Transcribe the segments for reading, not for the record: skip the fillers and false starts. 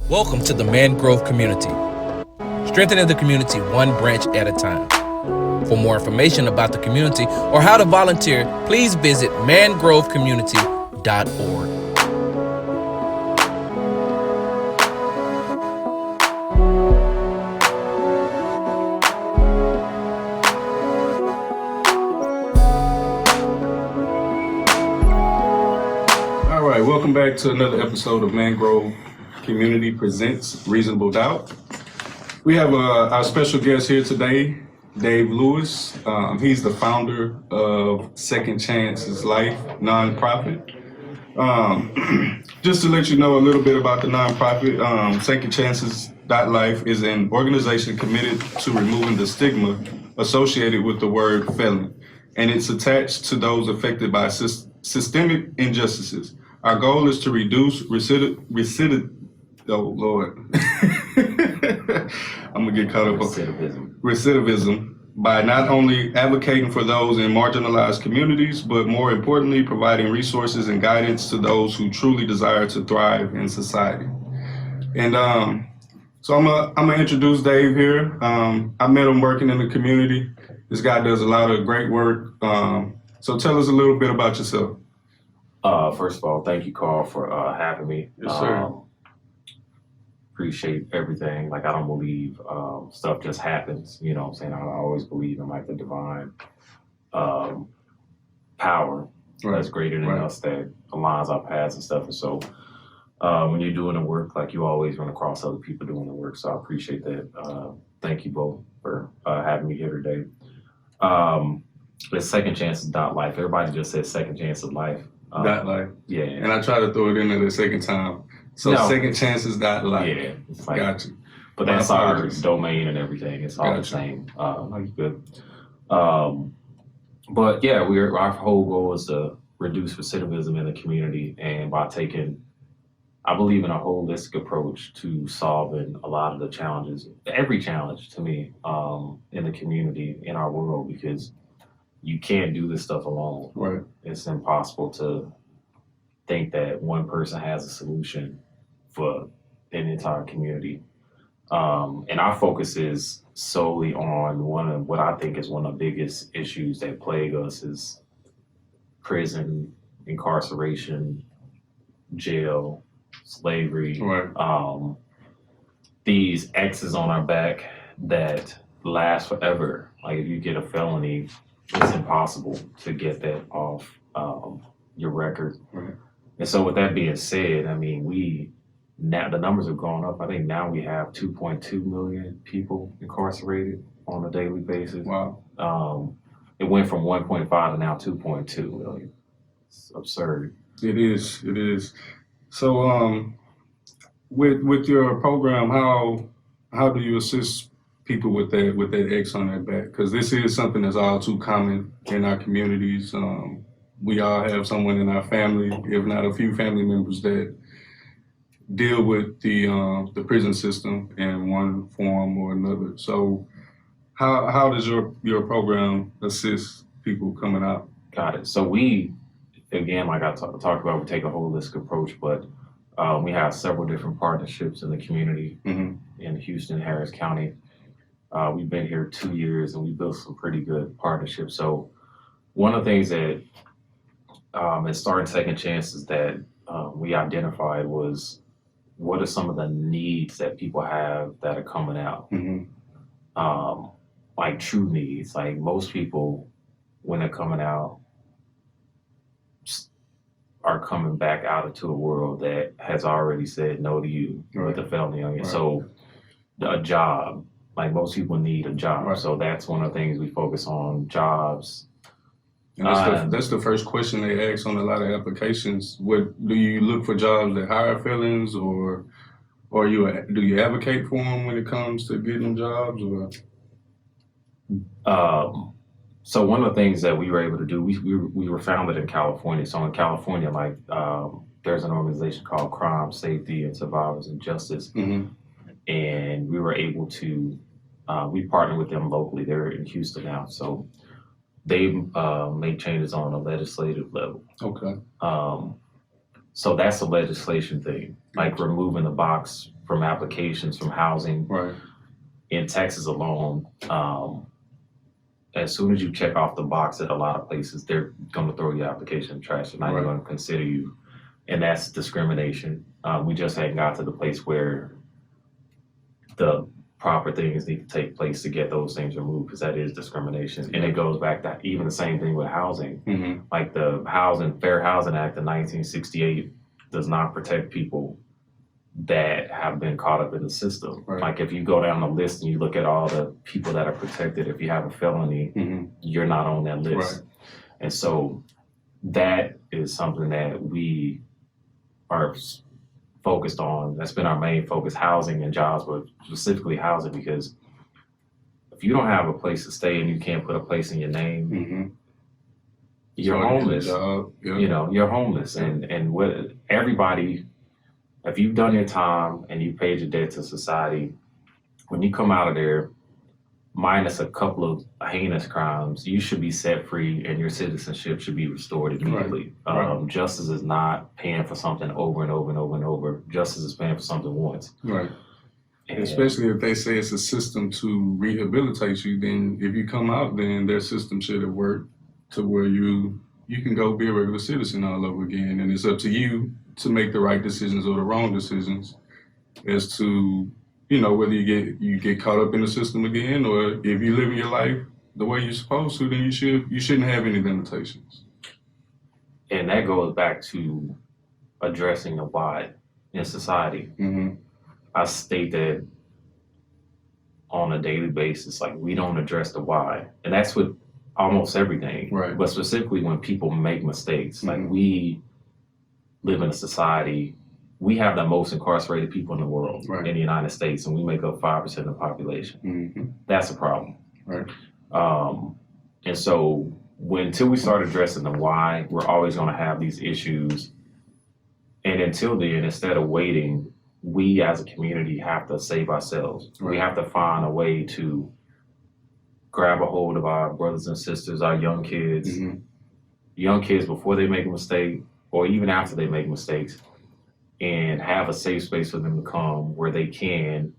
Welcome to the Mangrove Community, strengthening the community one branch at a time. For more information about the community or how to volunteer, please visit mangrovecommunity.org. All right, welcome back to another episode of Mangrove Community Presents Reasonable Doubt. We have our special guest here today, Dave Lewis. He's the founder of 2ndchances.life nonprofit. Just to let you know a little bit about the nonprofit, 2ndchances.life is an organization committed to removing the stigma associated with the word felon, and it's attached to those affected by systemic injustices. Our goal is to reduce recidivism. Oh Lord, I'm gonna get caught up on recidivism by not only advocating for those in marginalized communities, but more importantly, providing resources and guidance to those who truly desire to thrive in society. And so I'm gonna introduce Dave here. I met him working in the community. This guy does a lot of great work. So tell us a little bit about yourself. First of all, thank you, Carl, for having me. Yes, sir. Appreciate everything. Like, I don't believe stuff just happens. You know what I'm saying? I always believe in like the divine power that's greater than us, that aligns our paths and stuff. And so when you're doing the work, like, you always run across other people doing the work. So I appreciate that. Thank you both for having me here today. It's secondchances.life. Everybody just says second chance of life. .life. Yeah. And I try to throw it in there the second time. So No. secondchances.life. Yeah. It's like, Got you. but that's our domain and everything. It's all the same. Like, good. But yeah, our whole goal is to reduce recidivism in the community, and by taking, I believe in a holistic approach to solving a lot of the challenges, every challenge to me, in the community, in our world, because you can't do this stuff alone. Right. It's impossible to think that one person has a solution for an entire community. And our focus is solely on what I think is one of the biggest issues that plague us is prison, incarceration, jail, slavery. Right. These X's on our back that last forever. Like, if you get a felony, it's impossible to get that off your record. Right. And so with that being said, I mean, now the numbers have gone up. I think now we have 2.2 million people incarcerated on a daily basis. Wow. It went from 1.5 to now 2.2 million. It's absurd. It is. So with your program, how do you assist people with that X on their back? Because this is something that's all too common in our communities. We all have someone in our family, if not a few family members, that deal with the prison system in one form or another. So how does your program assist people coming out? Got it. So we, again, like I talked about, we take a holistic approach, but we have several different partnerships in the community in Houston, Harris County. We've been here 2 years and we built some pretty good partnerships. So one of the things that in starting Second Chances that we identified was, what are some of the needs that people have that are coming out? Like true needs. Like, most people, when they're coming out, are coming back out into a world that has already said no to you with a felony on you. Right. So a job, like, most people need a job. Right. So that's one of the things we focus on, jobs. And that's the first question they ask on a lot of applications. What do you look for jobs that hire felons, or do you advocate for them when it comes to getting jobs? Or? So one of the things that we were able to do, we were founded in California. So in California, like, there's an organization called Crime, Safety, and Survivors and Justice, and we were able to we partnered with them locally. They're in Houston now, so they made changes on a legislative level. Okay. So that's a legislation thing, like removing the box from applications, from housing. Right. In Texas alone, as soon as you check off the box at a lot of places, they're going to throw your application in the trash. They're not even going to consider you. And that's discrimination. We just hadn't got to the place where the proper things need to take place to get those things removed, because that is discrimination. And it goes back to even the same thing with housing. Mm-hmm. Like the Fair Housing Act of 1968 does not protect people that have been caught up in the system. Right. Like if you go down the list and you look at all the people that are protected, if you have a felony, you're not on that list. Right. And so that is something that we are focused on. That's been our main focus, housing and jobs, but specifically housing, because if you don't have a place to stay and you can't put a place in your name, you're homeless. You know, you're homeless. And what everybody, if you've done your time and you paid your debt to society, when you come out of there, minus a couple of heinous crimes, you should be set free and your citizenship should be restored immediately. Right. Justice is not paying for something over and over and over and over. Justice is paying for something once. Right. And especially if they say it's a system to rehabilitate you, then if you come out, then their system should have worked to where you can go be a regular citizen all over again. And it's up to you to make the right decisions or the wrong decisions as to, you know, whether you get caught up in the system again, or if you live your life the way you're supposed to, then you shouldn't have any limitations. And that goes back to addressing the why in society. I state that on a daily basis, like we don't address the why, and that's with almost everything. Right. But specifically when people make mistakes, like we live in a society. We have the most incarcerated people in the world in the United States, and we make up 5% of the population. That's a problem. Right. And so until we start addressing the why, we're always going to have these issues. And until then, instead of waiting, we as a community have to save ourselves. Right. We have to find a way to grab a hold of our brothers and sisters, our young kids, before they make a mistake, or even after they make mistakes, and have a safe space for them to come where they can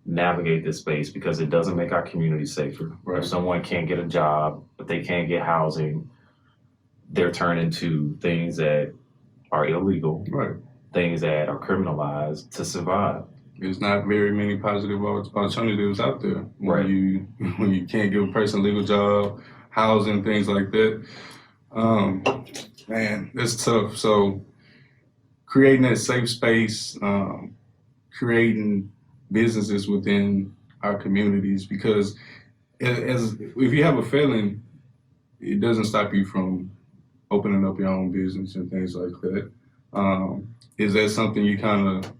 navigate this space, because it doesn't make our community safer. Right. If someone can't get a job, if they can't get housing, they're turned into things that are illegal, things that are criminalized to survive. There's not very many positive alternatives out there when you can't give a person a legal job, housing, things like that. Man, that's tough. So creating that safe space, creating businesses within our communities, because if you have a felon, it doesn't stop you from opening up your own business and things like that. Is that something you kind of,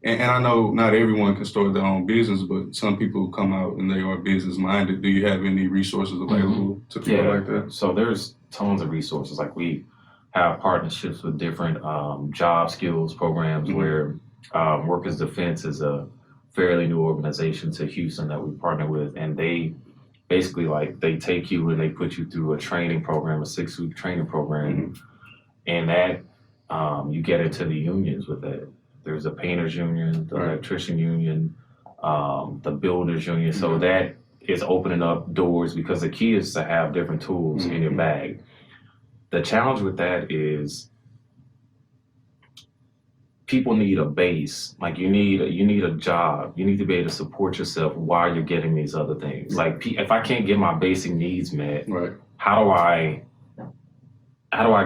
and I know not everyone can start their own business, but some people come out and they are business minded. Do you have any resources available to people like that? So there's tons of resources. Like we have partnerships with different job skills programs where Workers Defense is a fairly new organization to Houston that we partner with, and they basically they take you and they put you through a training program, a 6-week training program, and that you get into the unions with that. There's a painters union, the electrician union, the builders union. So that is opening up doors, because the key is to have different tools in your bag. The challenge with that is people need a base. Like you need a job. You need to be able to support yourself while you're getting these other things. Like if I can't get my basic needs met, how do I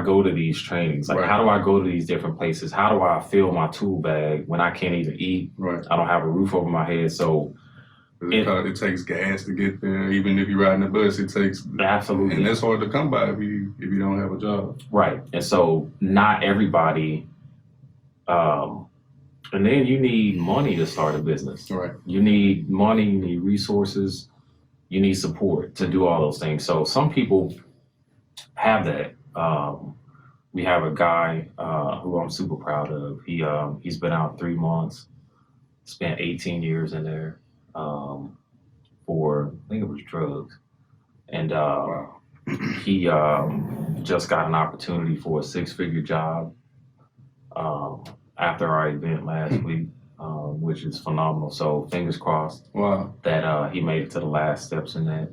go to these trainings? Like how do I go to these different places? How do I fill my tool bag when I can't even eat? I don't have a roof over my head. So it takes gas to get there. Even if you're riding the bus, it takes absolutely, and that's hard to come by if you don't have a job. Right. And so not everybody. And then you need money to start a business. Right. You need money. You need resources. You need support to do all those things. So some people have that. We have a guy who I'm super proud of. He's been out 3 months, spent 18 years in there for, I think it was drugs. And he just got an opportunity for a 6-figure job after our event last week. which is phenomenal. So fingers crossed Wow. that he made it to the last steps in that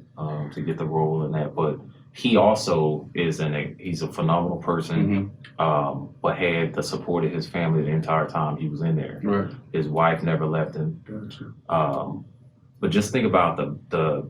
to get the role in that. But he also is he's a phenomenal person, but had the support of his family the entire time he was in there. Right. His wife never left him. Gotcha. But just think about the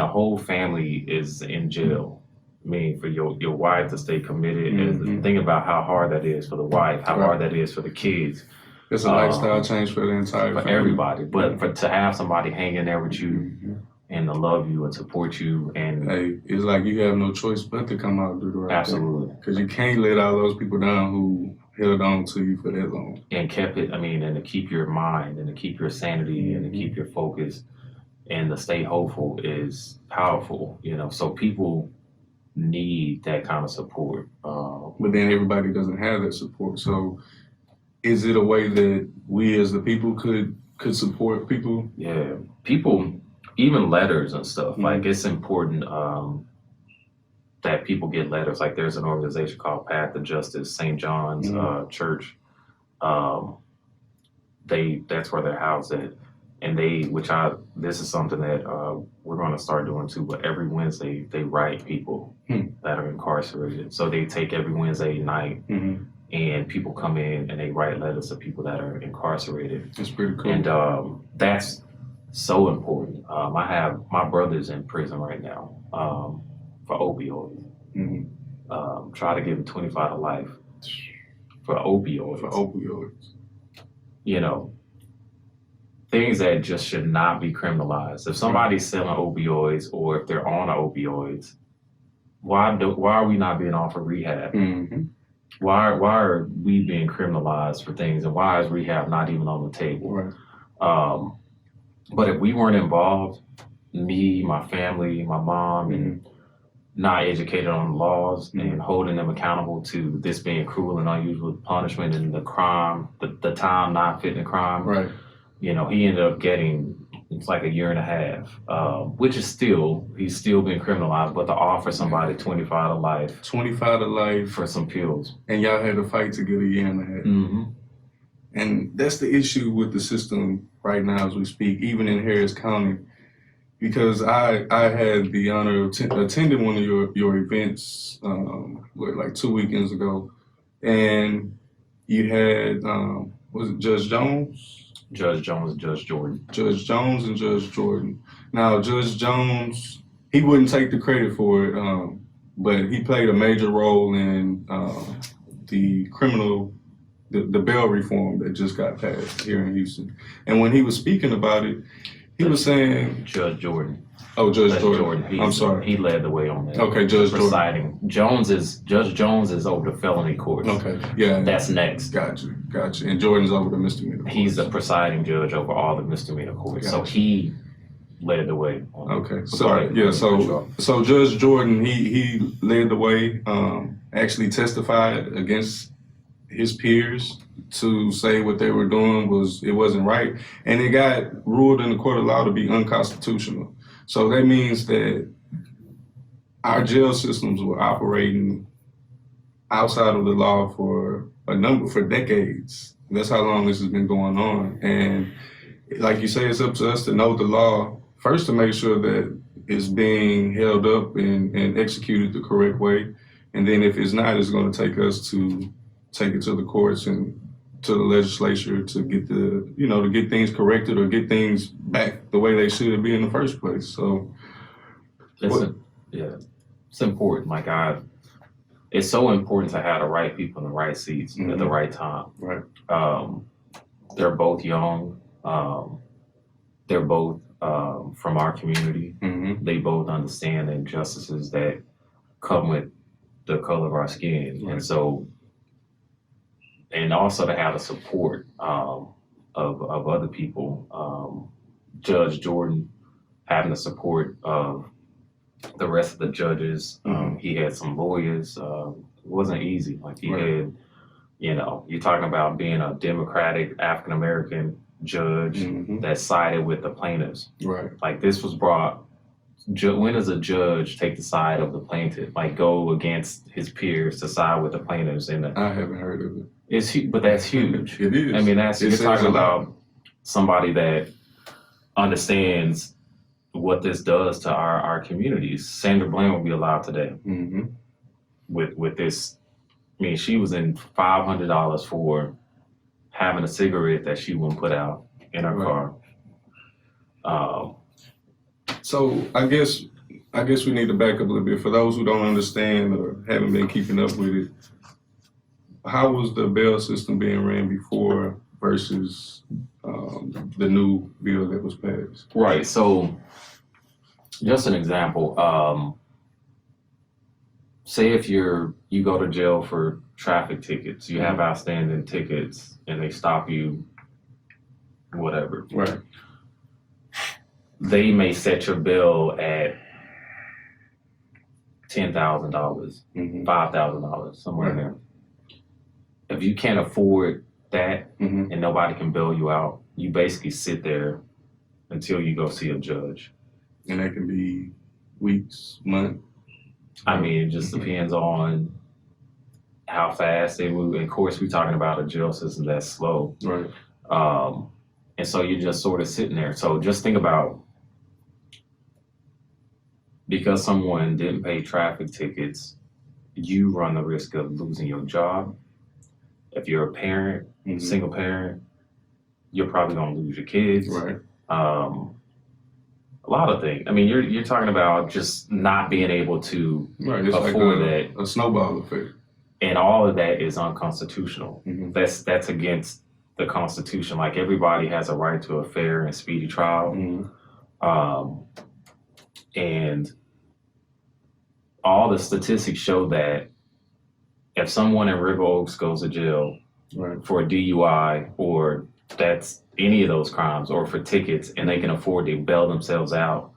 whole family is in jail. I mean, for your wife to stay committed, and think about how hard that is for the wife, how hard that is for the kids. It's a lifestyle change for the entire for family. everybody. But to have somebody hang in there with you and to love you and support you, and hey, it's like you have no choice but to come out and do the right thing. absolutely, Because you can't let all those people down who held on to you for that long. and kept it. I mean, and to keep your mind and to keep your sanity and to keep your focus and to stay hopeful is powerful. So people need that kind of support. But then everybody doesn't have that support. So is it a way that we as the people could support people? Yeah, people, even letters and stuff. Like it's important that people get letters. Like there's an organization called Path to Justice, St. John's Church. That's where they're housed at, and this is something that we're going to start doing too. But every Wednesday they write people that are incarcerated. So they take every Wednesday night. And people come in and they write letters to people that are incarcerated. That's pretty cool. And that's so important. I have my brother's in prison right now for opioids. Try to give him 25 to life for opioids. For opioids. Things that just should not be criminalized. If somebody's selling opioids or if they're on opioids, why are we not being offered rehab? Why are we being criminalized for things, and why is rehab not even on the table? Right. But if we weren't involved, me, my family, my mom, and not educated on laws and holding them accountable to this being cruel and unusual punishment and the crime, the time not fitting the crime. Right. He ended up getting, it's like a year and a half, which is he's still been criminalized, but to offer somebody 25 to life. 25 to life. For some pills. And y'all had to fight to get a year and a half. And that's the issue with the system right now as we speak, even in Harris County, because I had the honor of attending one of your events, like 2 weekends ago, and you had, was it Judge Jones? Judge Jones and Judge Jordan. Judge Jones and Judge Jordan. Now, Judge Jones, he wouldn't take the credit for it, but he played a major role in the bail reform that just got passed here in Houston. And when he was speaking about it, he was saying... Judge Jordan. Oh, Judge Jordan. I'm sorry. He led the way on that. Okay, Judge Jordan. Judge Jones is over the felony court. Okay, yeah. That's next. Gotcha. And Jordan's over the misdemeanor courts. He's the presiding judge over all the misdemeanor courts. Gotcha. So he led the way. Okay, sorry. Yeah, so Judge Jordan, he led the way, actually testified against his peers to say what they were doing wasn't right. And it got ruled in the court of law to be unconstitutional. So that means that our jail systems were operating outside of the law for decades. That's how long this has been going on. And like you say, it's up to us to know the law, first to make sure that it's being held up and executed the correct way. And then if it's not, it's going to take us to take it to the courts and to the legislature to get to get things corrected or get things back the way they should be in the first place. So it's important. It's so important to have the right people in the right seats at the right time. Right. They're both young. They're both from our community. They both understand the injustices that come with the color of our skin. Right. And also to have the support of other people. Judge Jordan having the support of the rest of the judges. He had some lawyers. It wasn't easy. Like he had, you're talking about being a Democratic African-American judge that sided with the plaintiffs. Right. Like this was brought when does a judge take the side of the plaintiff, like go against his peers to side with the plaintiffs? And I haven't heard of it. but that's huge. It is. I mean, you're talking a lot. about somebody that understands what this does to our communities. Sandra Bland will be alive today with this. I mean, she was in $500 for having a cigarette that she wouldn't put out in her car. So I guess we need to back up a little bit for those who don't understand or haven't been keeping up with it. How was the bail system being ran before versus the new bill that was passed? Right. So, just an example. Say if you go to jail for traffic tickets, you have outstanding tickets, and they stop you, whatever. Right. They may set your bill at $10,000, $5,000, somewhere in there. If you can't afford that and nobody can bail you out, you basically sit there until you go see a judge. And that can be weeks, months. I mean, it just depends on how fast they move. And of course, we're talking about a jail system that's slow. Right. And so you're just sort of sitting there. So just think about, because someone didn't pay traffic tickets, you run the risk of losing your job. If you're a parent, single parent, you're probably going to lose your kids. Right. A lot of things. I mean, you're talking about just not being able to It's afford like a snowball effect. And all of that is unconstitutional. That's against the Constitution. Like, everybody has a right to a fair and speedy trial. And all the statistics show that if someone in River Oaks goes to jail for a DUI, or that's any of those crimes, or for tickets, and they can afford to bail themselves out,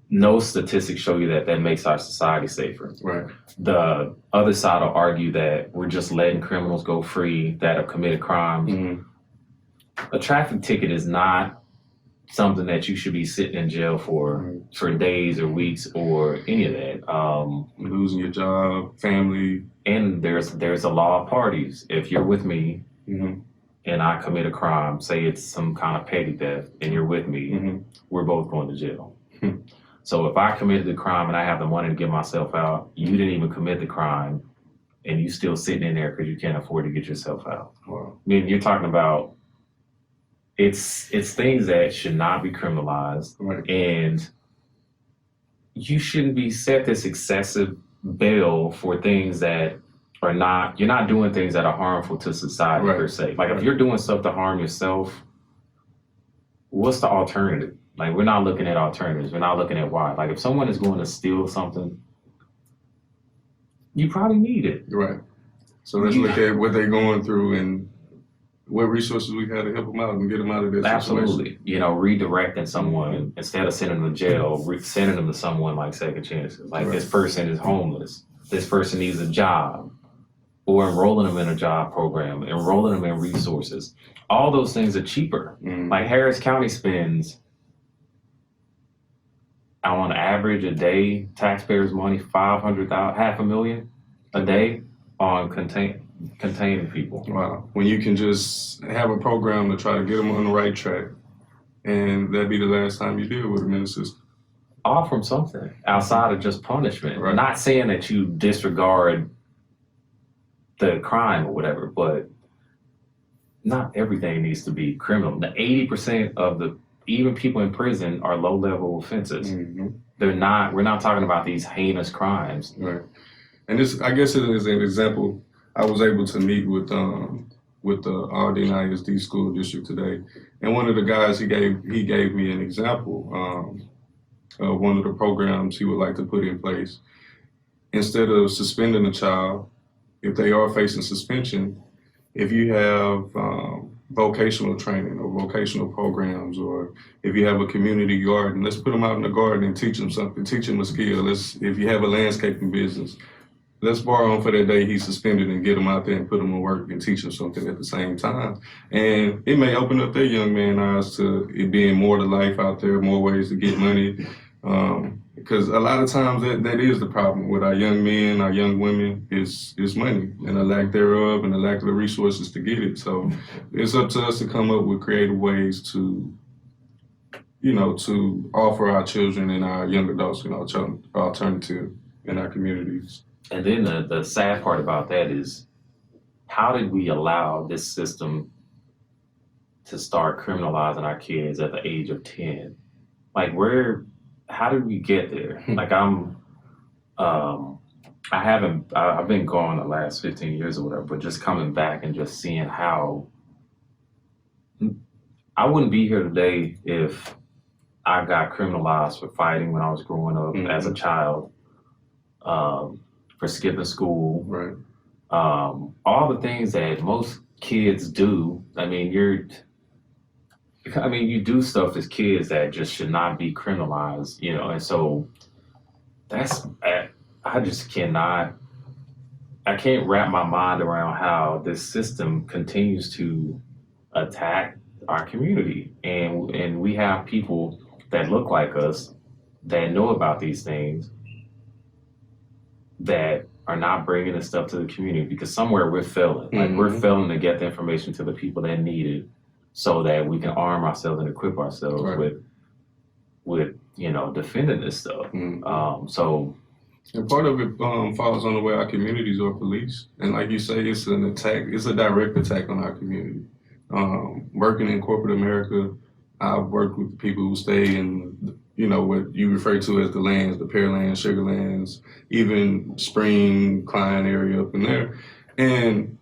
no statistics show you that makes our society safer. Right. The other side will argue that we're just letting criminals go free that have committed crimes. A traffic ticket is not something that you should be sitting in jail for days or weeks or any of that. Losing your job, family. And there's a law of parties. If you're with me and I commit a crime, say it's some kind of petty theft, and you're with me, we're both going to jail. So if I committed the crime and I have the money to get myself out, you didn't even commit the crime, and you still sitting in there because you can't afford to get yourself out. Wow. I mean, you're talking about, it's things that should not be criminalized, and you shouldn't be set this excessive bail for things that are not. You're not doing things that are harmful to society per se. Like, if you're doing stuff to harm yourself, what's the alternative? Like, we're not looking at alternatives. We're not looking at why. Like, if someone is going to steal something, you probably need it. Right. So let's look at what they're going through and what resources we got to help them out and get them out of this Absolutely. situation. Redirecting someone, instead of sending them to jail, sending them to someone like Second Chances. Like, this person is homeless. This person needs a job. Or enrolling them in a job program, enrolling them in resources. All those things are cheaper. Like, Harris County spends, on average, a day, taxpayers' money, $500,000 a day on containing people. Wow. When you can just have a program to try to get them on the right track, and that'd be the last time you deal with them in the system. All from something outside of just punishment. Right. Not saying that you disregard the crime or whatever, but not everything needs to be criminal. The 80% of even people in prison are low-level offenses. We're not talking about these heinous crimes. Right. And this, I guess it is an example. I was able to meet with the Aldine ISD school district today. And one of the guys, he gave me an example of one of the programs he would like to put in place. Instead of suspending a child, if they are facing suspension, if you have vocational training or vocational programs, or if you have a community garden, let's put them out in the garden and teach them something, teach them a skill. If you have a landscaping business, let's borrow him for that day he's suspended and get him out there and put him to work and teach him something at the same time. And it may open up their young man eyes to it being more to life out there, more ways to get money. Because a lot of times that is the problem with our young men, our young women, is money and the lack thereof and the lack of the resources to get it. So it's up to us to come up with creative ways to, to offer our children and our young adults, alternative in our communities. And then the sad part about that is, how did we allow this system to start criminalizing our kids at the age of 10? Like, how did we get there? Like, I've been gone the last 15 years or whatever, but just coming back and just seeing how I wouldn't be here today if I got criminalized for fighting when I was growing up as a child, for skipping school. Right. All the things that most kids do. I mean, you do stuff as kids that just should not be criminalized, and so I just cannot, I can't wrap my mind around how this system continues to attack our community. And we have people that look like us that know about these things that are not bringing this stuff to the community, because somewhere we're failing. Like, we're failing to get the information to the people that need it, so that we can arm ourselves and equip ourselves with defending this stuff. And part of it falls on the way our communities are policed. And like you say, it's an attack. It's a direct attack on our community. Working in corporate America, I've worked with people who stay in, what you refer to as the lands, the Pearlands, Sugar Lands, even Spring, Klein area up in there. And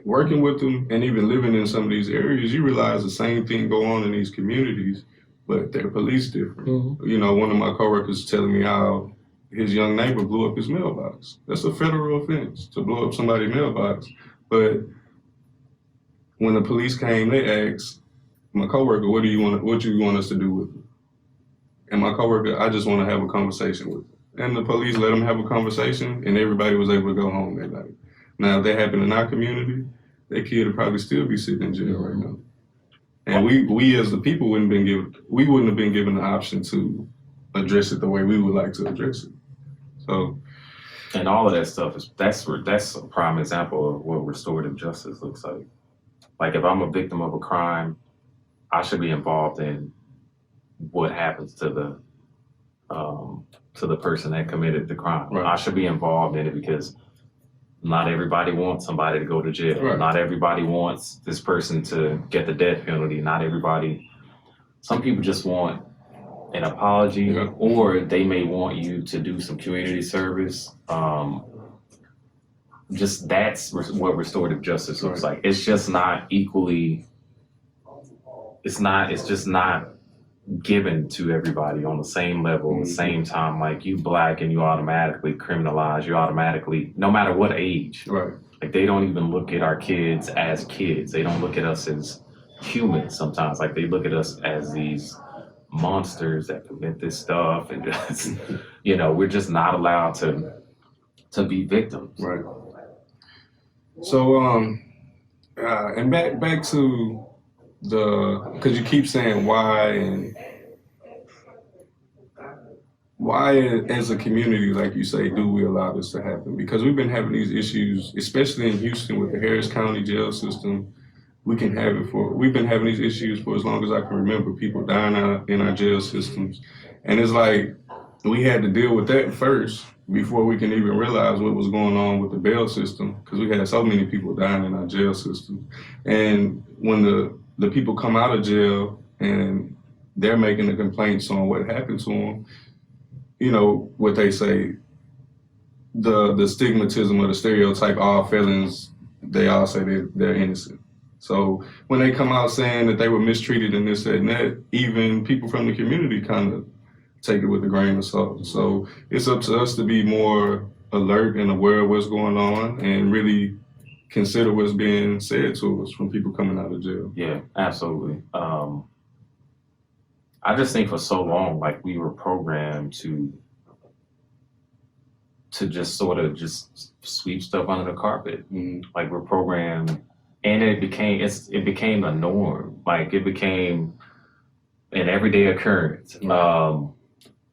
working with them and even living in some of these areas, you realize the same thing go on in these communities, but they're policed different. One of my coworkers telling me how his young neighbor blew up his mailbox. That's a federal offense, to blow up somebody's mailbox. But when the police came, they asked my coworker, what do you want us to do with it? And my coworker, I just want to have a conversation with it. And the police let them have a conversation, and everybody was able to go home that night. Now, if that happened in our community, that kid would probably still be sitting in jail right now. And we as the people wouldn't have been given the option to address it the way we would like to address it. So, and all of that stuff that's a prime example of what restorative justice looks like. Like, if I'm a victim of a crime, I should be involved in what happens to the person that committed the crime. Right. I should be involved in it, because not everybody wants somebody to go to jail. Right. Not everybody wants this person to get the death penalty. Some people just want an apology, or they may want you to do some community service. Just that's what restorative justice looks like. It's just not equally, it's just not given to everybody on the same level, the same time. Like, you Black and you automatically criminalized, you automatically, no matter what age. Right. Like, they don't even look at our kids as kids. They don't look at us as humans sometimes. Like, they look at us as these monsters that commit this stuff, and just, we're just not allowed to be victims. Right. So, and back to because you keep saying why as a community, like you say, do we allow this to happen? Because we've been having these issues, especially in Houston with the Harris County jail system. We've been having these issues for as long as I can remember, people dying in our jail systems. And it's like, we had to deal with that first before we can even realize what was going on with the bail system, because we had so many people dying in our jail system. And when the people come out of jail and they're making the complaints on what happened to them, what they say, the stigmatism or the stereotype, all felons, they all say they're innocent. So when they come out saying that they were mistreated and this, that, and that, even people from the community kind of take it with a grain of salt. So it's up to us to be more alert and aware of what's going on and really consider what's being said to us from people coming out of jail. Yeah, absolutely. I just think for so long, like, we were programmed to just sort of just sweep stuff under the carpet. Like, we're programmed, and it became a norm. Like, it became an everyday occurrence.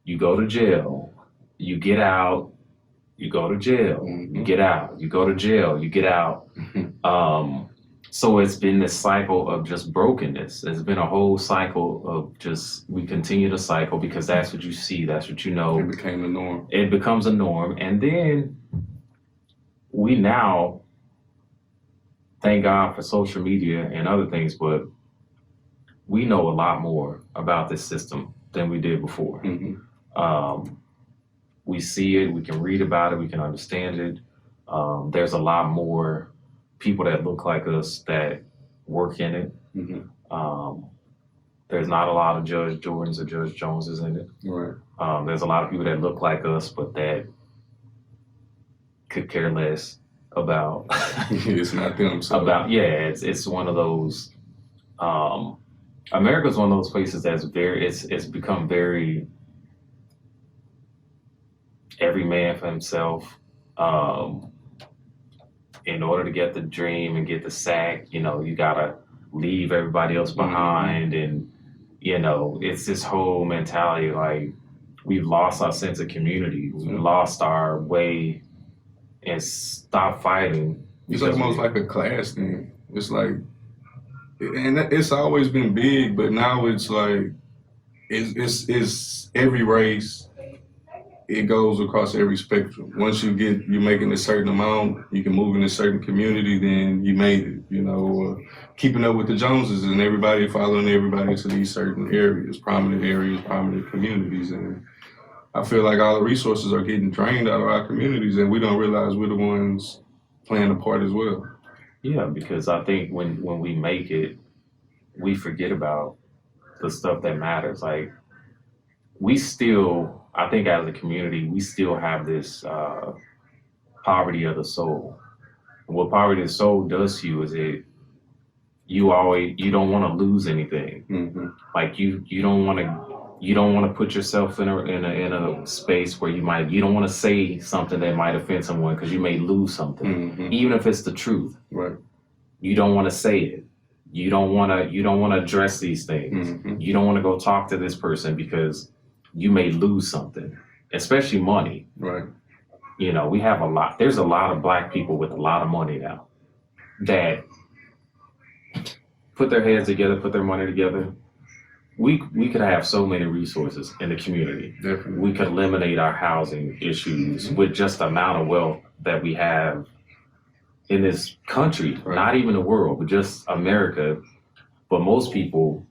you go to jail, you get out, you go to jail, you get out, you go to jail, you get out. So it's been this cycle of just brokenness. It's been a whole cycle of just, we continue to cycle because that's what you see, that's what you know. It became a norm. It becomes a norm. And then we now, thank God for social media and other things, but we know a lot more about this system than we did before. We see it, we can read about it, we can understand it. There's a lot more people that look like us that work in it. There's not a lot of Judge Jordans or Judge Joneses in it. Right. There's a lot of people that look like us, but that could care less about. It's not them. So. It's one of those. America's one of those places that's it's become very every man for himself. In order to get the dream and get the sack, you gotta leave everybody else behind. And, it's this whole mentality, like we've lost our sense of community. We've lost our way and stopped fighting. It's almost like a class thing. It's like, and it's always been big, but now it's like, it's every race. It goes across every spectrum. Once you're making a certain amount, you can move in a certain community, then you made it, keeping up with the Joneses and everybody following everybody to these certain areas, prominent communities. And I feel like all the resources are getting drained out of our communities and we don't realize we're the ones playing a part as well. Yeah, because I think when we make it, we forget about the stuff that matters. Like I think as a community, we still have this poverty of the soul. And what poverty of the soul does to you is you don't want to lose anything. Like you don't want to put yourself in a space where you don't want to say something that might offend someone because you may lose something, even if it's the truth. Right. You don't want to say it. You don't want to address these things. You don't want to go talk to this person because you may lose something, especially money. Right. We have there's a lot of Black people with a lot of money now that put their heads together, put their money together. We could have so many resources in the community. Definitely. We could eliminate our housing issues with just the amount of wealth that we have in this country, right. Not even the world, but just America. But most people,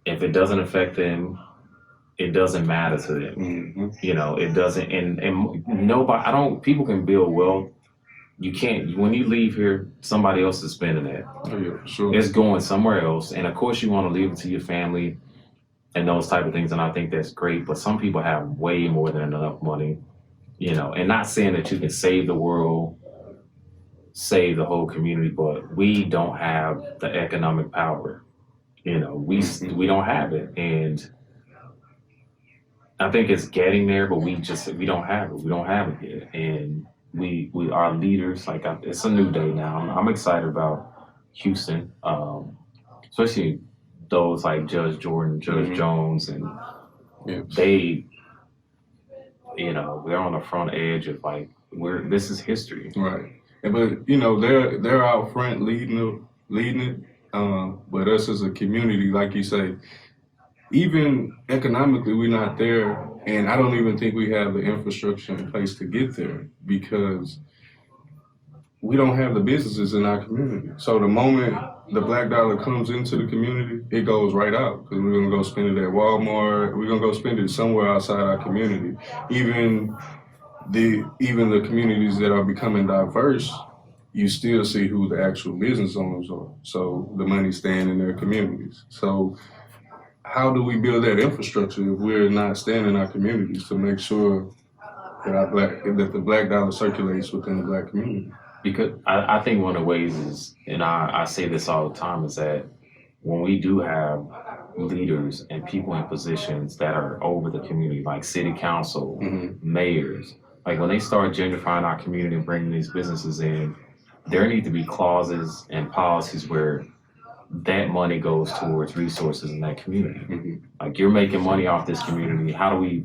if it doesn't affect them, it doesn't matter to them. It doesn't, and nobody, people can build wealth. You can't, when you leave here, somebody else is spending that. Oh, yeah, for sure. It's going somewhere else. And of course you want to leave it to your family and those type of things. And I think that's great. But some people have way more than enough money, and not saying that you can save the world, save the whole community, but we don't have the economic power. We don't have it, and I think it's getting there, but we don't have it. We don't have it yet, and we are leaders. Like it's a new day now. I'm excited about Houston, especially those like Judge Jordan, Judge Jones, and they, we're on the front edge of this is history, right? But they're out front leading it. But us as a community, like you say, even economically, we're not there. And I don't even think we have the infrastructure in place to get there because we don't have the businesses in our community. So the moment the Black dollar comes into the community, it goes right out because we're going to go spend it at Walmart. We're going to go spend it somewhere outside our community. Even the communities that are becoming diverse, you still see who the actual business owners are. So the money's staying in their communities. So how do we build that infrastructure if we're not staying in our communities to make sure that the Black dollar circulates within the Black community? Because I think one of the ways is, and I say this all the time, is that when we do have leaders and people in positions that are over the community, like city council, mayors, like when they start gentrifying our community and bringing these businesses in, there need to be clauses and policies where that money goes towards resources in that community. Like, you're making money off this community. How do we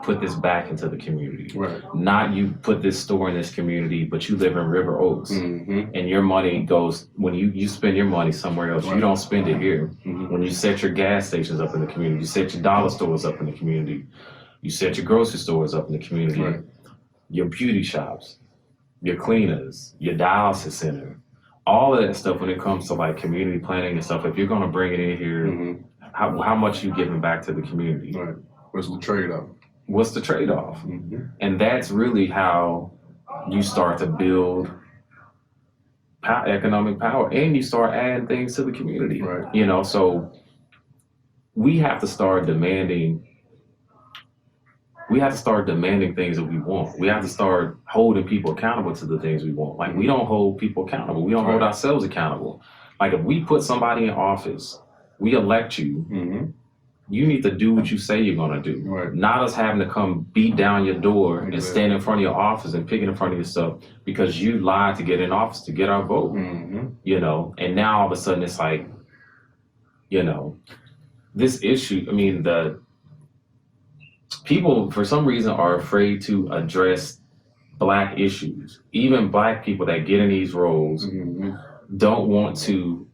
put this back into the community? Right. Not you put this store in this community, but you live in River Oaks, and your money goes, when you spend your money somewhere else, you don't spend it here. When you set your gas stations up in the community, you set your dollar stores up in the community, you set your grocery stores up in the community, your beauty shops, your cleaners, your dialysis center, all of that stuff. When it comes to like community planning and stuff, if you're going to bring it in here, how much you giving back to the community? Right. What's the trade-off? What's the trade-off? And that's really how you start to build economic power, and you start adding things to the community. Right. You know, so we have to start demanding. We have to start demanding things that we want. We have to start holding people accountable to the things we want. Like, we don't hold people accountable. We don't hold ourselves accountable. Like, if we put somebody in office, we elect you, you need to do what you say you're gonna do. Right. Not us having to come beat down your door and stand in front of your office and pick in front of your stuff because you lied to get in office to get our vote. You know, and now all of a sudden it's like, you know, this issue, I mean, the people for some reason are afraid to address Black issues. Even Black people that get in these roles don't want to,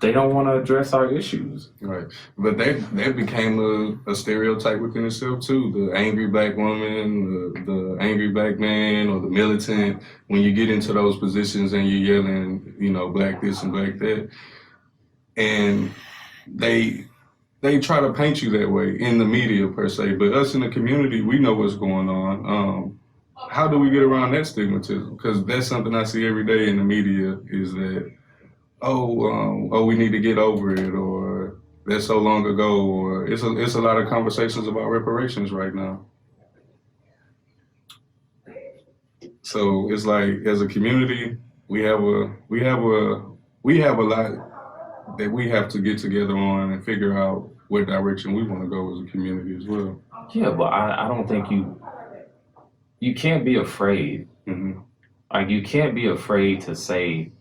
they don't want to address our issues. Right. But that became a stereotype within itself too. The angry Black woman, the angry Black man, or the militant. When you get into those positions and you're yelling, you know, Black this and Black that, and they try to paint you that way in the media per se, but us in the community, we know what's going on. How do we get around that stigmatism? Because that's something I see every day in the media, is that, we need to get over it, or that's so long ago, or it's a lot of conversations about reparations right now. So it's like, as a community, we have a lot that we have to get together on and figure out what direction we want to go as a community as well. Yeah, but I don't think you can't be afraid. Like, you can't be afraid to say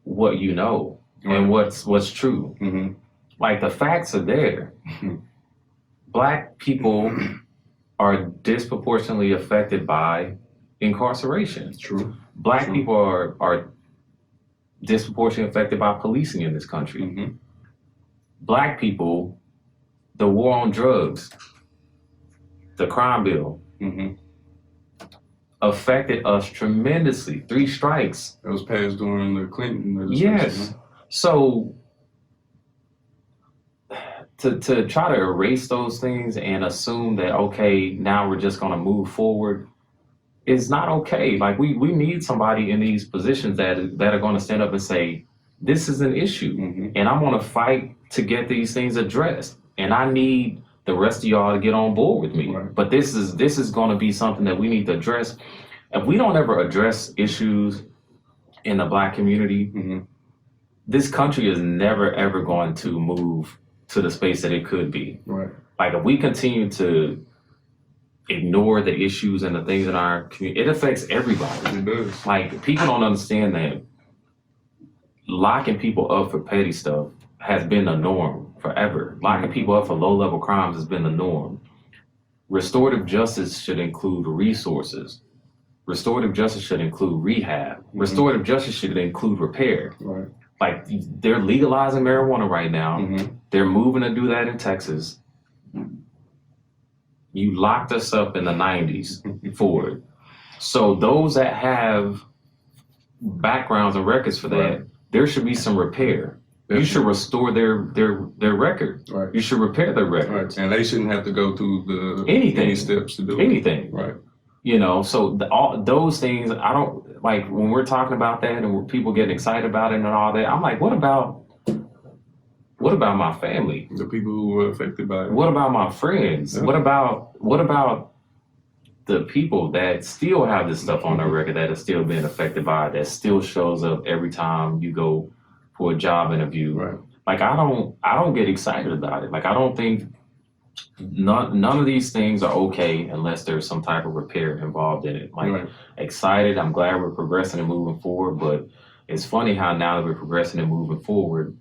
what you know and what's true. Like, the facts are there. Black people are disproportionately affected by incarceration. True. Black people are disproportionately affected by policing in this country. Black people, the war on drugs, the crime bill, affected us tremendously. 3 strikes. That was passed during the Clinton administration. Yes. So to try to erase those things and assume that, okay, now we're just gonna move forward, is not okay. Like, we need somebody in these positions that are gonna stand up and say, this is an issue, and I'm gonna fight to get these things addressed. And I need the rest of y'all to get on board with me. Right. But this is gonna be something that we need to address. If we don't ever address issues in the Black community, this country is never ever going to move to the space that it could be. Right. Like, if we continue to ignore the issues and the things in our community, it affects everybody. It does. Like, people don't understand that locking people up for petty stuff has been the norm forever. Locking people up for low-level crimes has been the norm. Restorative justice should include resources. Restorative justice should include rehab. Restorative justice should include repair. Right. Like, they're legalizing marijuana right now. They're moving to do that in Texas. You locked us up in the 90s for it. So those that have backgrounds and records for that, there should be some repair. You should restore their record. Right. You should repair their record. Right. And they shouldn't have to go through Anything. any steps to do Anything. it. Right. You know, so all those things, I don't, like, when we're talking about that and when people get excited about it and all that, I'm like, what about my family? The people who were affected by it. What about my friends? Yeah. What about the people that still have this stuff on their record, that are still being affected by it, that still shows up every time you go for a job interview? Right. Like, I don't get excited about it. Like, I don't think none of these things are okay unless there's some type of repair involved in it. Like, excited, I'm glad we're progressing and moving forward, but it's funny how now that we're progressing and moving forward,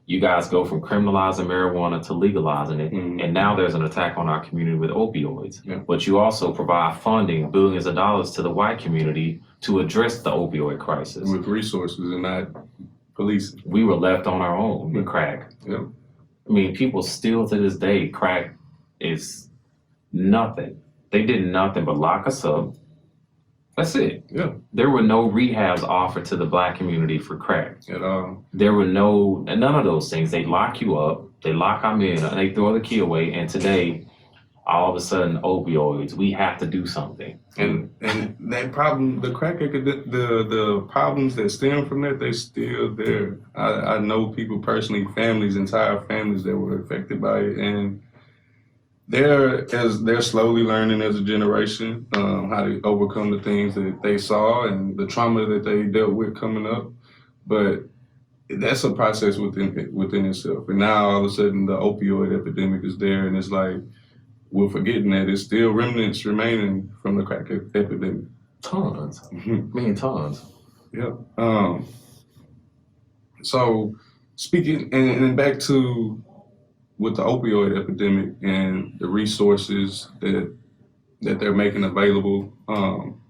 you guys go from criminalizing marijuana to legalizing it, and now there's an attack on our community with opioids. Yeah. But you also provide funding, billions of dollars to the white community to address the opioid crisis. With resources and not policing. We were left on our own with crack. Yep. I mean, people still to this day, crack is nothing. They did nothing but lock us up. That's it. Yeah. There were no rehabs offered to the black community for crack. At all. There were none of those things. They lock you up, they lock them in, and they throw the key away. And today, all of a sudden, opioids, we have to do something. And that problem, the crack, the problems that stem from that, they're still there. I know people personally, entire families that were affected by it, and they're slowly learning as a generation how to overcome the things that they saw and the trauma that they dealt with coming up. But that's a process within itself. And now all of a sudden the opioid epidemic is there, and it's like we're forgetting that it's still remnants remaining from the crack epidemic. Tons. Tons. Yeah. So speaking and back to with the opioid epidemic and the resources that they're making available, I'm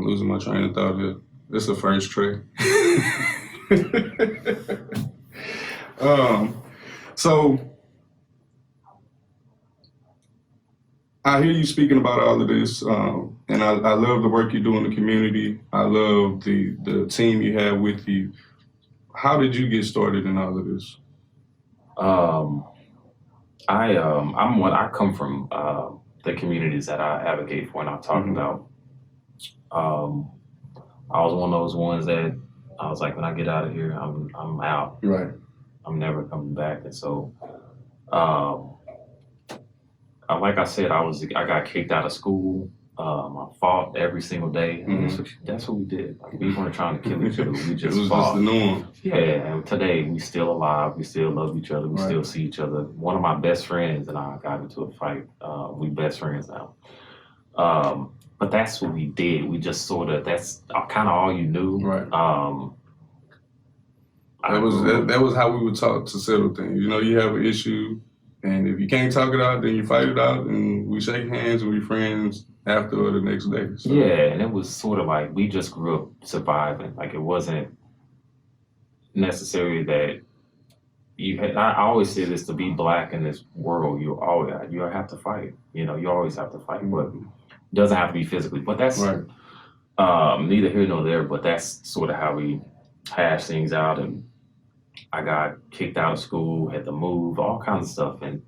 losing my train of thought here. It's the first tray. So I hear you speaking about all of this, and I love the work you do in the community. I love the team you have with you. How did you get started in all of this? I come from the communities that I advocate for and I'm talking about. I was one of those ones that I was like, when I get out of here, I'm out. Right. I'm never coming back. And so, like I said, I got kicked out of school. I fought every single day. That's what we did. Like, we weren't trying to kill each other. We just it was fought. just the norm. Yeah, and today we still alive. We still love each other. We still see each other. One of my best friends and I got into a fight. We best friends now. But that's what we did. We just that's kind of all you knew. Right. That was how we would talk to settle things. You know, you have an issue, and if you can't talk it out, then you fight it out, and we shake hands and we friends after or the next day. So. Yeah, and it was sort of like we just grew up surviving. Like, it wasn't necessary that you had. I always say this: to be black in this world, you have to fight. You know, you always have to fight, but it doesn't have to be physically. But that's neither here nor there. But that's sort of how we hash things out. And I got kicked out of school, had to move, all kinds of stuff, and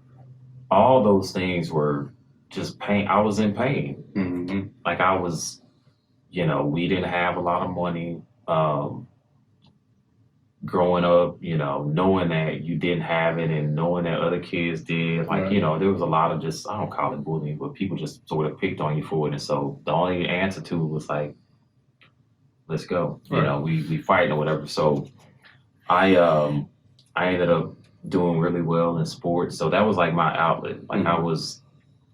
all those things were just pain. I was in pain. Like, I was, we didn't have a lot of money. Growing up, knowing that you didn't have it and knowing that other kids did, like, there was a lot of just, I don't call it bullying, but people just sort of picked on you for it. And so the only answer to it was like, let's go. We fight or whatever. So I ended up doing really well in sports. So that was like my outlet. Like,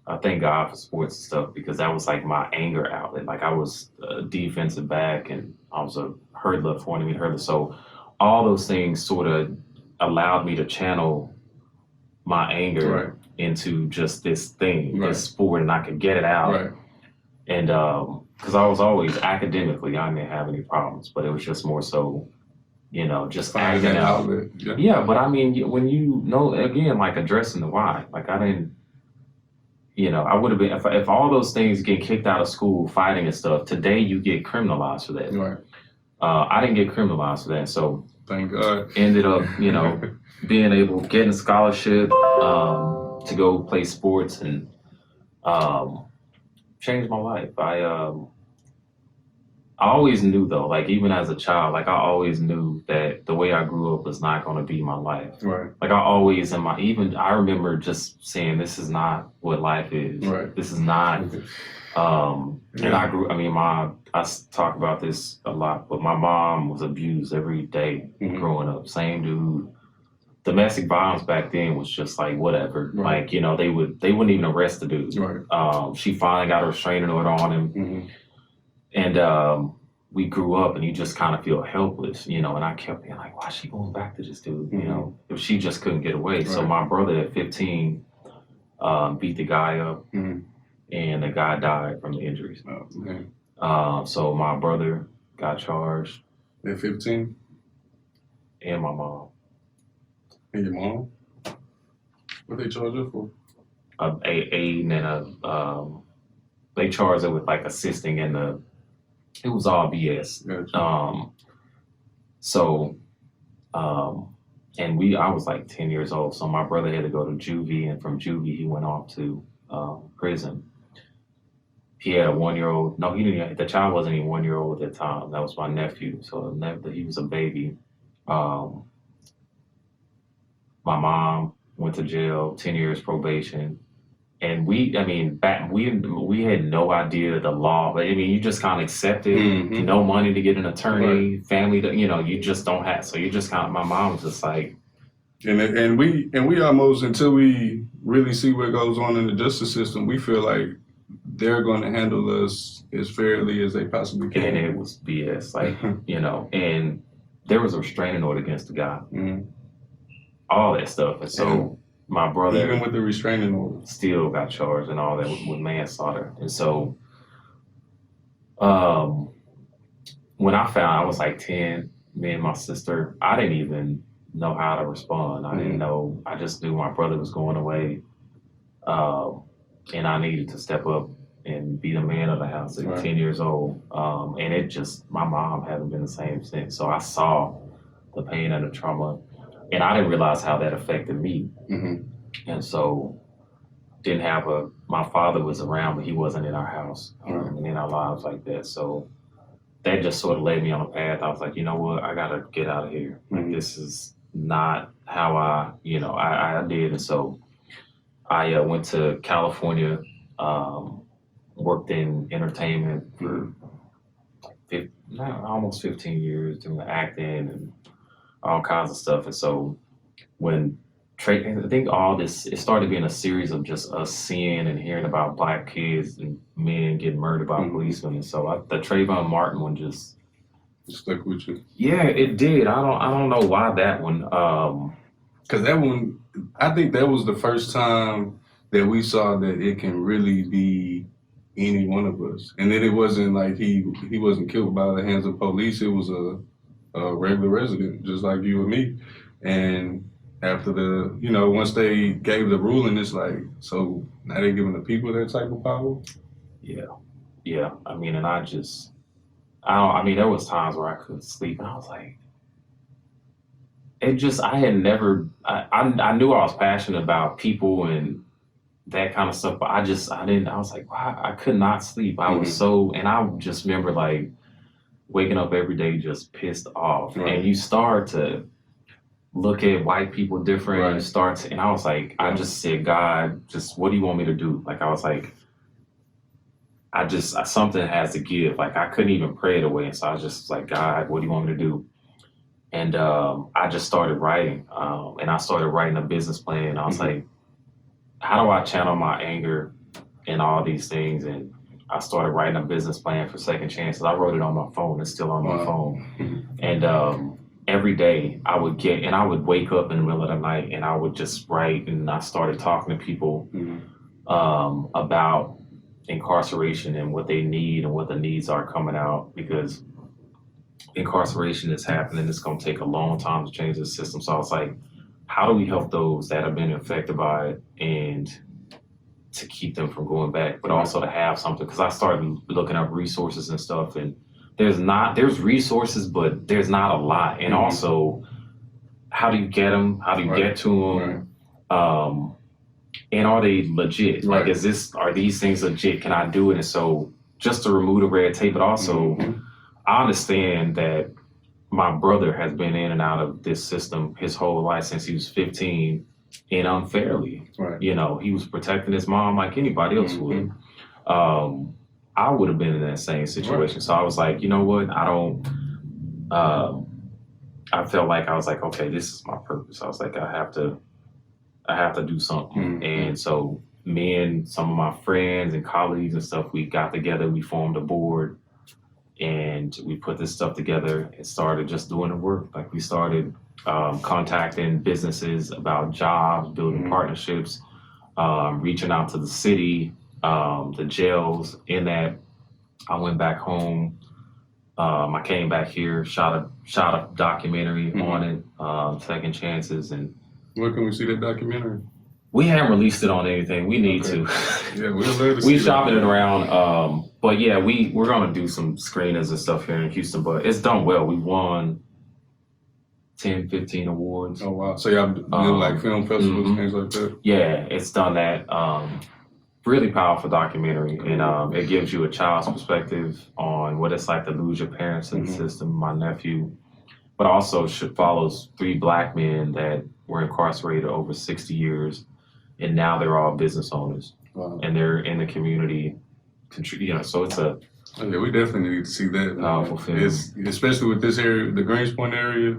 I thank God for sports and stuff, because that was like my anger outlet. Like, I was a defensive back and I was a hurdler, 40-meter hurdler. So all those things sort of allowed me to channel my anger into just this thing, this sport, and I could get it out. And because I was always academically, I didn't have any problems, but it was just more so, just acting out. Yeah, but I mean, when again, like, addressing the why, like, I didn't, I would have been, if all those things get kicked out of school, fighting and stuff, today you get criminalized for that. I didn't get criminalized for that. So thank God. Ended up, being able, getting a scholarship to go play sports and changed my life. I always knew, though, like, even as a child, like, I always knew that the way I grew up was not going to be my life. Like, I always, I remember just saying, this is not what life is. This is not, and I talk about this a lot, but my mom was abused every day growing up. Same dude. Domestic violence back then was just like, whatever. Like, they wouldn't even arrest the dude. She finally got a restraining order on him. And we grew up, and you just kind of feel helpless, you know. And I kept being like, why is she going back to this dude? You know, if she just couldn't get away. So my brother at 15 beat the guy up, and the guy died from the injuries. So my brother got charged. At 15? And my mom. And your mom? What they charged her for? Aiding and they charged her with like assisting in the. It was all BS. Gotcha. And I was like 10 years old, so my brother had to go to juvie, and from juvie he went off to prison. He had a 1-year-old. No, he didn't. The child wasn't even 1-year-old at the time. That was my nephew. So he was a baby. My mom went to jail, 10 years probation. And we had no idea the law. But I mean, you just kind of accepted, no money to get an attorney, family to, you know, you just don't have. So you just kind of, my mom was just like. And we almost, until we really see what goes on in the justice system, we feel like they're going to handle us as fairly as they possibly can. And it was BS, like, you know, and there was a restraining order against the guy. All that stuff. And so my brother, even with the restraining order, still got charged and all that with manslaughter. And so when I found, I was like 10, me and my sister, I didn't even know how to respond. I didn't know. I just knew my brother was going away, and I needed to step up and be the man of the house at 10 years old. And it just, my mom hasn't been the same since. So I saw the pain and the trauma, and I didn't realize how that affected me. And so my father was around, but he wasn't in our house and in our lives like that. So that just sort of led me on a path. I was like, you know what, I gotta get out of here. Like, this is not how I did. And so I went to California, worked in entertainment for almost 15 years, doing acting and all kinds of stuff. And so when I think all this, it started being a series of just us seeing and hearing about Black kids and men getting murdered by policemen. And so the Trayvon Martin one just stuck with you. Yeah, it did. I don't know why that one. Because that one, I think that was the first time that we saw that it can really be any one of us. And then it wasn't like he wasn't killed by the hands of police. It was a regular resident, just like you and me. And after once they gave the ruling, it's like, so now they're giving the people that type of power? Yeah. I mean, and there was times where I couldn't sleep, and I was like, I knew I was passionate about people and that kind of stuff, but I was like, wow, I could not sleep. I was and I just remember like waking up every day just pissed off. And you start to look at white people different, and I was like, I just said, God, just what do you want me to do? Like, I was like, something has to give. Like, I couldn't even pray it away. And so I was just like, God, what do you want me to do? And I just started writing, and I started writing a business plan. I was like, how do I channel my anger and all these things? And I started writing a business plan for 2nd Chances. I wrote it on my phone. It's still on my phone. And every day I would wake up in the middle of the night and I would just write. And I started talking to people about incarceration and what they need and what the needs are coming out, because incarceration is happening. It's going to take a long time to change the system. So I was like, how do we help those that have been affected by it and to keep them from going back, but also to have something? Because I started looking up resources and stuff, and there's resources, but there's not a lot. And also, how do you get them? How do you get to them? And are they legit? Like, are these things legit? Can I do it? And so just to remove the red tape, but also I understand that my brother has been in and out of this system his whole life since he was 15, and unfairly. You know, he was protecting his mom like anybody else would. I would have been in that same situation. So I was like, you know what? I felt like, I was like, okay, this is my purpose. I was like, I have to do something. And so me and some of my friends and colleagues and stuff, we got together, we formed a board. and we put this stuff together and started just doing the work. Like we started contacting businesses about jobs, building partnerships, reaching out to the city, the jails. In that, I went back home. I came back here, shot a documentary on it, Second Chances, and where can we see that documentary? we haven't released it on anything. We need to. Yeah, we'd love to see We shopping it around, but yeah, we're gonna do some screenings and stuff here in Houston. But it's done well. We won 10, 15 awards. Oh wow! So y'all do like film festivals, things like that. Yeah, it's done that. Really powerful documentary, and it gives you a child's perspective on what it's like to lose your parents in the system. My nephew, but also follows 3 Black men that were incarcerated over 60 years, and now they're all business owners, and they're in the community. So it's a yeah, we definitely need to see that. Powerful film. Especially with this area, the Greens Point area.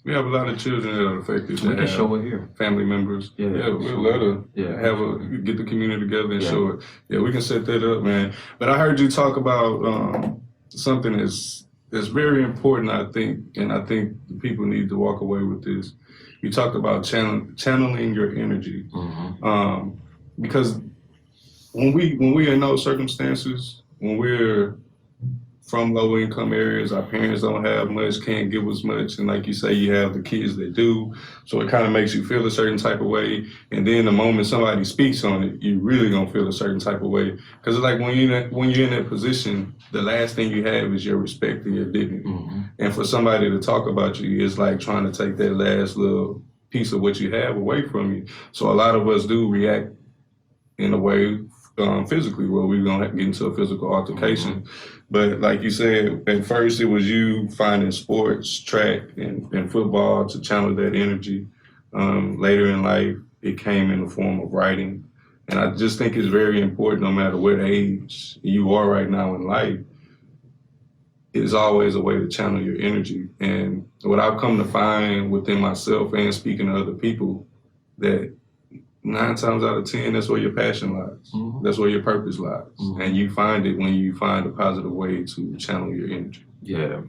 We have a lot of children that are affected. We can show it here. Family members. Yeah, we'd love to get the community together and show it. Yeah, we can set that up, man. But I heard you talk about something that's very important, I think, and I think the people need to walk away with this. You talked about channeling your energy, because when we're in those circumstances, when we're from low income areas, our parents don't have much, can't give us much, and like you say, you have the kids that do, so it kind of makes you feel a certain type of way, and then the moment somebody speaks on it, you really gonna feel a certain type of way, because it's like when you're in that position, the last thing you have is your respect and your dignity, and for somebody to talk about you, it's like trying to take that last little piece of what you have away from you. So a lot of us do react in a way physically, where we're gonna get into a physical altercation. But like you said, at first it was you finding sports, track, and football to channel that energy. Later in life, it came in the form of writing. And I just think it's very important, no matter what age you are right now in life, it's always a way to channel your energy. And what I've come to find within myself and speaking to other people, that 9 times out of 10, that's where your passion lies. That's where your purpose lies. And you find it when you find a positive way to channel your energy. Yeah.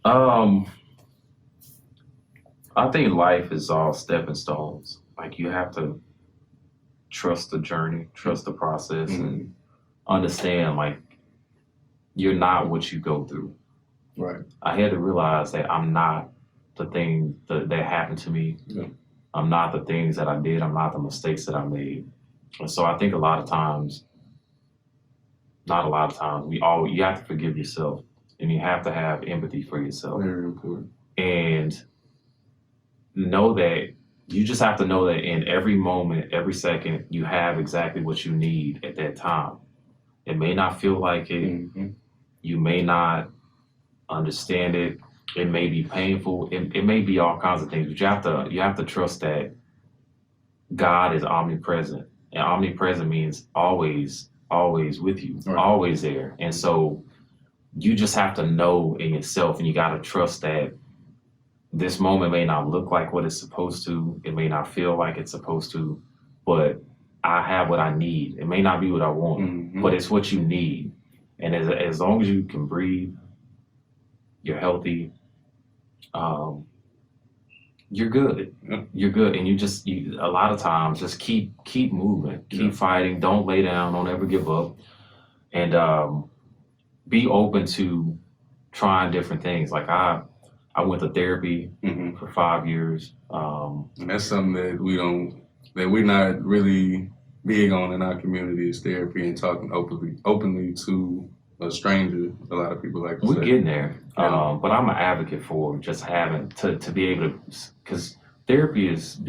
I think life is all stepping stones. Like you have to trust the journey, trust the process, and understand like you're not what you go through. Right. I had to realize that I'm not the thing that happened to me. Yeah. I'm not the things that I did. I'm not the mistakes that I made. And so I think not a lot of times, you have to forgive yourself, and you have to have empathy for yourself. Very important. And know that you just have to know that in every moment, every second, you have exactly what you need at that time. It may not feel like it. You may not understand it. It may be painful. It may be all kinds of things, but you have to trust that God is omnipresent, and omnipresent means always with you, always there. And so you just have to know in yourself, and you got to trust that this moment may not look like what it's supposed to. It may not feel like it's supposed to, but I have what I need. It may not be what I want, but it's what you need. And as long as you can breathe, you're healthy, you're good. You're good. And you a lot of times just keep moving, keep fighting. Don't lay down. Don't ever give up. And be open to trying different things. Like I went to therapy for 5 years. And that's something that we're not really big on in our community, is therapy and talking openly to a stranger. A lot of people like to say. We're getting there. But I'm an advocate for just having to be able to, because therapy is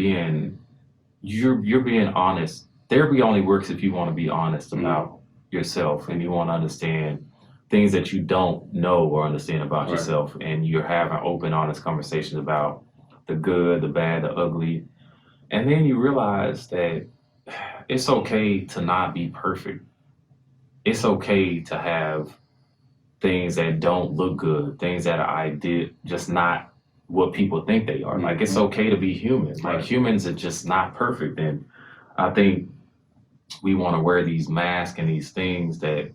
you're being honest. Therapy only works if you want to be honest about yourself, and you want to understand things that you don't know or understand about yourself, and you're having open, honest conversations about the good, the bad, the ugly. And then you realize that it's okay to not be perfect. It's okay to have things that don't look good, things that I did just not what people think they are. Like, it's okay to be human. Like, humans are just not perfect. And I think we want to wear these masks and these things that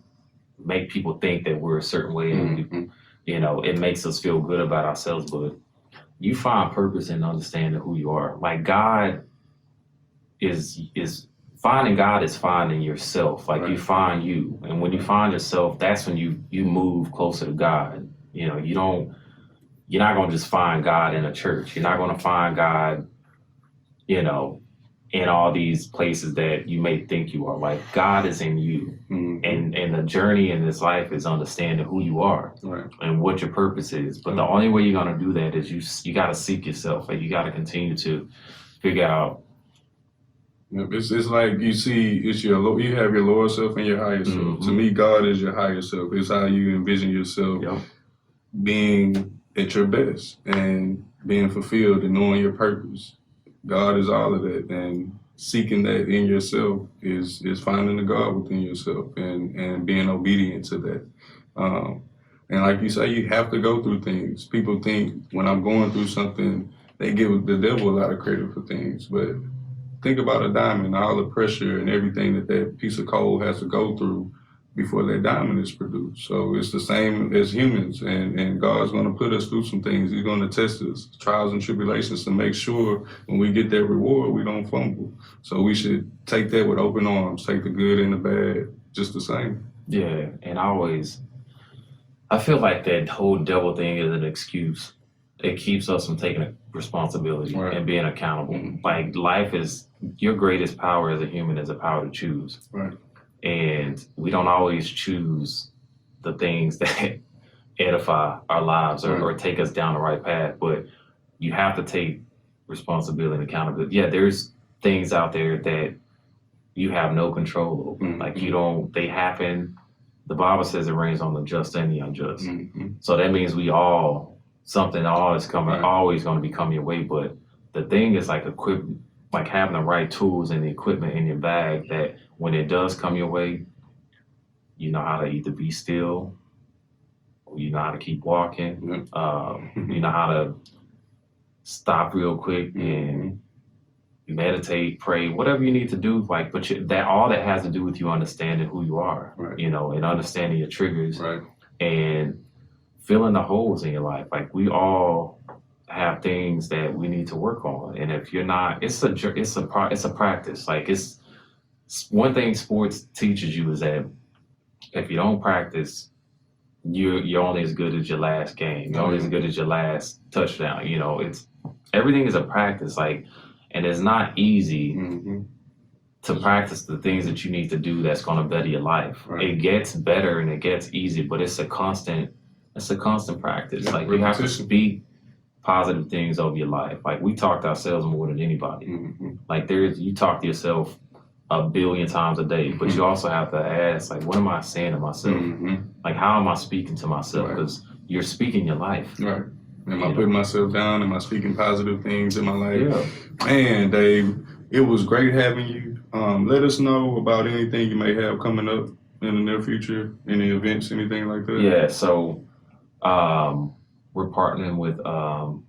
make people think that we're a certain way, and we, you know, it makes us feel good about ourselves. But you find purpose in understanding who you are. Like God is finding God is finding yourself. Like you find you, and when you find yourself, that's when you move closer to God. You know, you're not gonna just find God in a church. You're not gonna find God, you know, in all these places that you may think you are. Like God is in you, and the journey in this life is understanding who you are and what your purpose is. But the only way you're gonna do that is you got to seek yourself. Like you got to continue to figure out. It's like you see, you have your lower self and your higher self. To me, God is your higher self. It's how you envision yourself being at your best and being fulfilled and knowing your purpose. God is all of that, and seeking that in yourself is finding the God within yourself and being obedient to that. And like you say, you have to go through things. People think when I'm going through something, they give the devil a lot of credit for things, but think about a diamond, all the pressure and everything that piece of coal has to go through before that diamond is produced. So it's the same as humans, and God's going to put us through some things. He's going to test us, trials and tribulations, to make sure when we get that reward, we don't fumble. So we should take that with open arms, take the good and the bad just the same. Yeah, and I feel like that whole devil thing is an excuse. It keeps us from taking responsibility and being accountable. Like life is, your greatest power as a human is a power to choose. And we don't always choose the things that edify our lives or take us down the right path, but you have to take responsibility and accountability. Yeah, there's things out there that you have no control over. Like they happen. The Bible says it rains on the just and the unjust. So that means something always coming, always going to be coming your way. But the thing is like having the right tools and the equipment in your bag that when it does come your way, you know how to either be still, or you know how to keep walking, you know how to stop real quick and meditate, pray, whatever you need to do. Like, but all that has to do with you understanding who you are, you know, and understanding your triggers and filling the holes in your life. Like we all have things that we need to work on, and if you're not, it's a practice. Like it's one thing sports teaches you is that if you don't practice, you're only as good as your last game. You're only as good as your last touchdown. You know, everything is a practice. Like, and it's not easy to practice the things that you need to do that's going to better your life. It gets better and it gets easier, but it's a constant practice. Like you have to speak positive things over your life. Like we talk to ourselves more than anybody. Like you talk to yourself a billion times a day, but you also have to ask, like, what am I saying to myself? Like, how am I speaking to myself? Because you're speaking your life. Am I putting myself down? Am I speaking positive things in my life? Man, Dave, it was great having you. Let us know about anything you may have coming up in the near future, any events, anything like that. Yeah, so we're partnering with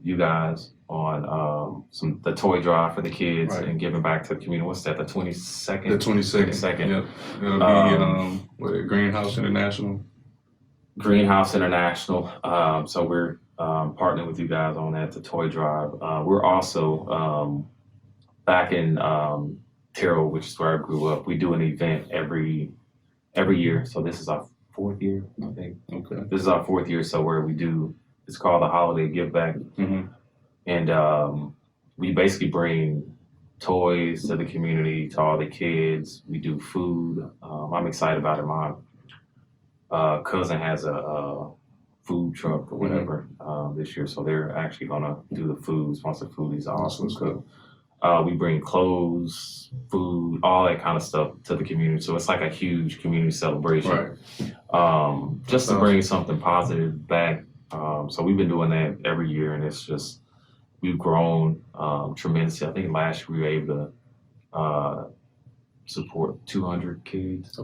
you guys on the toy drive for the kids and giving back to the community. What's that? The 22nd. The 22nd. Yep. It'll be Greenhouse International. Greenhouse International. So we're partnering with you guys on that, the toy drive. We're also back in Terrell, which is where I grew up. We do an event every year. So this is our 4th year, I think. Okay. This is our 4th year. So where it's called the Holiday Give Back. And we basically bring toys to the community, to all the kids. We do food. I'm excited about it. My cousin has a food truck or whatever this year, so they're actually gonna do the foods. Once the food is awesome, cook. We bring clothes, food, all that kind of stuff to the community. So it's like a huge community celebration, just to bring something positive back. So we've been doing that every year, and it's just we've grown tremendously. I think last year we were able to support 200 kids.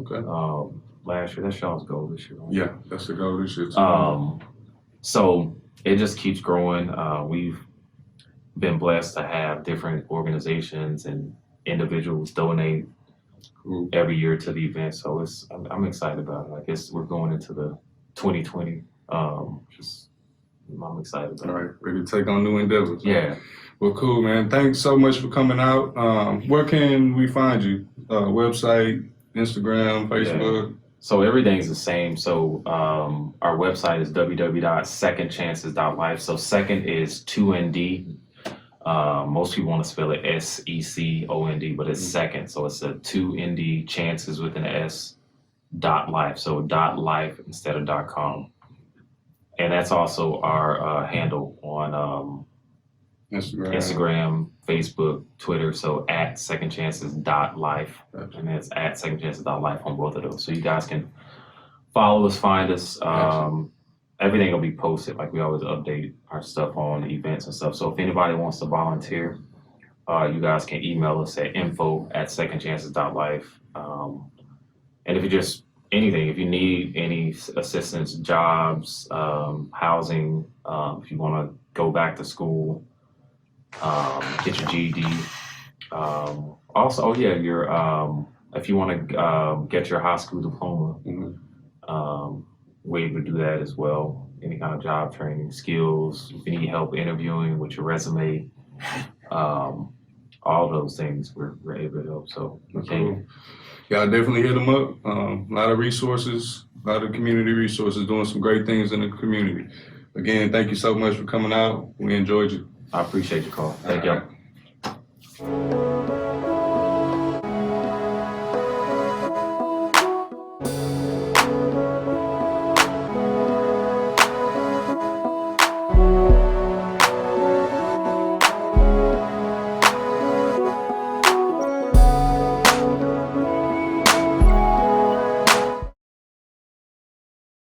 Last year, that's y'all's goal this year. Right? Yeah, that's the goal this year too. So it just keeps growing. We've been blessed to have different organizations and individuals donate Cool. every year to the event. So I'm excited about it. I guess we're going into the 2020. I'm excited about it. All right, ready to take on new endeavors. Yeah. Well, cool, man. Thanks so much for coming out. Where can we find you? Website, Instagram, Facebook? Yeah. So everything's the same. So our website is www.2ndchances.life. So second is 2ND. Most people want to spell it SECOND, but it's second. So it's a 2ND chances with an S .life. So .life instead of .com. And that's also our handle on Instagram, Facebook, Twitter. So at secondchances.life. Gotcha. And it's at secondchances.life on both of those. So you guys can follow us, find us. Everything will be posted. Like we always update our stuff on events and stuff. So if anybody wants to volunteer, you guys can email us at info@secondchances.life. And if you just anything, if you need any assistance, jobs, housing, if you want to go back to school, get your GED. Also, if you want to get your high school diploma, we're able to do that as well. Any kind of job training, skills, if you need help interviewing with your resume, all those things we're able to help. So, Cool. Yeah, definitely hit them up. A lot of resources, a lot of community resources, doing some great things in the community. Again, thank you so much for coming out. We enjoyed you. I appreciate your call. Thank you.